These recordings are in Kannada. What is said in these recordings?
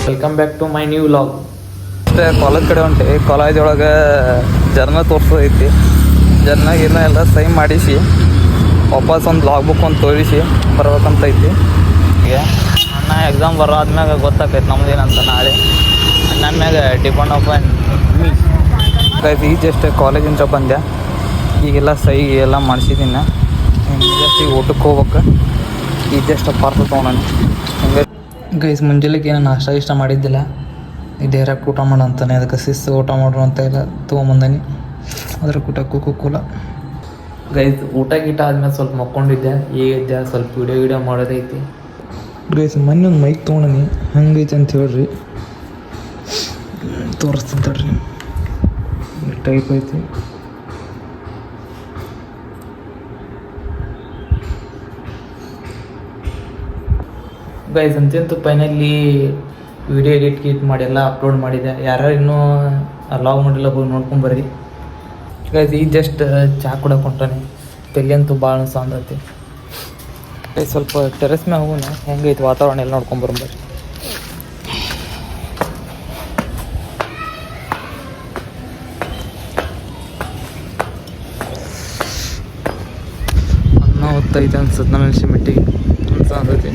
Welcome back to my new vlog. ಅಷ್ಟೇ ಕಾಲೇಜ್ ಕಡೆ ಹೊಂಟಿ. ಕಾಲೇಜ್ ಒಳಗೆ ಜರ್ನ ತೋರಿಸೋದೈತಿ. ಜರ್ನಾಗಿನ್ನ ಎಲ್ಲ ಸೈನ್ ಮಾಡಿಸಿ ವಾಪಸ್ ಒಂದು ಲಾಗ್ ಬುಕ್ ಒಂದು ತೋರಿಸಿ ಬರ್ಬೇಕಂತೈತಿ. ಈಗ ಅಣ್ಣ ಎಕ್ಸಾಮ್ ಬರೋ ಆದ್ಮ್ಯಾಗ ಗೊತ್ತಾಕೈತೆ ನಮ್ದೇನಂತ ನಾಳೆ ನನ್ನ ಮ್ಯಾಗ ಡಿಪೆಂಡ್ ಅಪಾನ್ ಮೀ. ಈಗ ಜಸ್ಟ್ ಕಾಲೇಜಿಂದ ಬಂದೆ. ಈಗೆಲ್ಲ ಸೈ ಎಲ್ಲ ಮಾಡಿಸಿದ್ದೀನಿ. ಜಸ್ಟ್ ಈಗ ಊಟಕ್ಕೆ ಹೋಗ್ಬೇಕು. ಈಗ ಜಸ್ಟ್ ಪಾರ್ಸಲ್ ತೊಗೊಂಡು ಹಂಗೆ ಗೈಸ್ ಮುಂಜಾನೆಗೆ ಏನೋ ನಾಷ್ಟ ಇಷ್ಟ ಮಾಡಿದ್ದಿಲ್ಲ. ಈ ಡೈರೆಕ್ಟ್ ಊಟ ಮಾಡು ಅಂತಾನೆ. ಅದಕ್ಕೆ ಶಿಸ್ತು ಊಟ ಮಾಡ್ರು ಅಂತ ಎಲ್ಲ ತೊಗೊಂಬಂದಾನಿ. ಅದ್ರ ಊಟ ಕೂಲ ಗೈಸ್ ಊಟ ಗೀಟ ಆದ್ಮೇಲೆ ಸ್ವಲ್ಪ ಮಕ್ಕೊಂಡಿದ್ದೆ. ಈಗ ಇದ್ದೆ ಸ್ವಲ್ಪ ವಿಡಿಯೋ ಮಾಡೋದೈತಿ. ಗೈಸ್ ಮೊನ್ನೆ ಒಂದು ಮೈಕ್ ತೊಗೊಂಡನಿ. ಹಂಗೈತೆ ಅಂತ ಹೇಳ್ರಿ, ತೋರಿಸ್ತೀನಿ ತಡ್ರಿ. ಟೈಪ್ ಐತಿ. ಗೈಸ್ ಅಂತಂತೂ ಫೈನಲಿ ವಿಡಿಯೋ ಎಡಿಟ್ ಮಾಡಿ ಎಲ್ಲ ಅಪ್ಲೋಡ್ ಮಾಡಿದೆ. ಯಾರು ಇನ್ನೂ ಲಾಗ್ ಮಾಡಿಲ್ಲ ಹೋಗಿ ನೋಡ್ಕೊಂಬರ್ರಿ. ಗೈಸ್ ಈಗ ಜಸ್ಟ್ ಚಹಾ ಕುಡಕ್ಕೆ ಹೊಂಟಾನೆ. ತಲೆ ಅಂತೂ ಭಾಳ ಸಾಂದೈತಿ. ಸ್ವಲ್ಪ ಟೆರೆಸ್ ಮ್ಯಾಗ ಹೋಗೋಣ. ಹೆಂಗೈತಿ ವಾತಾವರಣ ಎಲ್ಲ ನೋಡ್ಕೊಂಬರ್ರಿ. ಅನ್ನ ಹೊತ್ತೈತೆ ಅನ್ಸುತ್ತೆ. ನಮ್ಮ ಮೆಟ್ಟಿಗೆ ಅನ್ಸತೈತಿ.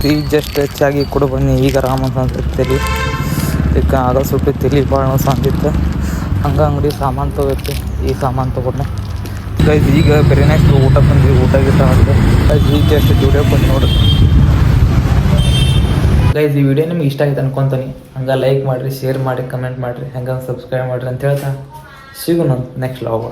ಈಗ ಜಸ್ಟ್ ಹೆಚ್ಚಾಗಿ ಕೂಡ ಬನ್ನಿ. ಈಗ ಆರಾಮ ಅನ್ಸುತ್ತೆ ತಲೆ. ಈಗ ಆಗ ಸುಟ್ಟು ತಲೆ ಭಾಳ ಸಾಂದಿತ್ತು. ಹಂಗೆ ಅಂಗಡಿ ಸಾಮಾನು ತೊಗೊತಿ. ಈ ಸಾಮಾನು ತೊಗೊಂಡೆ. ಗೈಸ್ ಈಗ ಬೇರೆ ನೆಕ್ಸ್ಟ್ ಊಟ ಬಂದ್ವಿ. ಊಟ ಗೀಟ ಮಾಡಿದೆ. ಈಗ ಜಸ್ಟ್ ವಿಡಿಯೋ ಬಂದು ನೋಡ್ರಿ. ಗೈಸ್ ಈ ವಿಡಿಯೋ ನಿಮ್ಗೆ ಇಷ್ಟ ಆಯ್ತು ಅನ್ಕೊತೀನಿ. ಹಂಗೆ ಲೈಕ್ ಮಾಡಿರಿ, ಶೇರ್ ಮಾಡಿ, ಕಮೆಂಟ್ ಮಾಡಿರಿ, ಹಂಗೆ ಸಬ್ಸ್ಕ್ರೈಬ್ ಮಾಡಿರಿ ಅಂತ ಹೇಳ್ತಾ ಸಿಗೋಣ ನೆಕ್ಸ್ಟ್ ಲಾಗ್.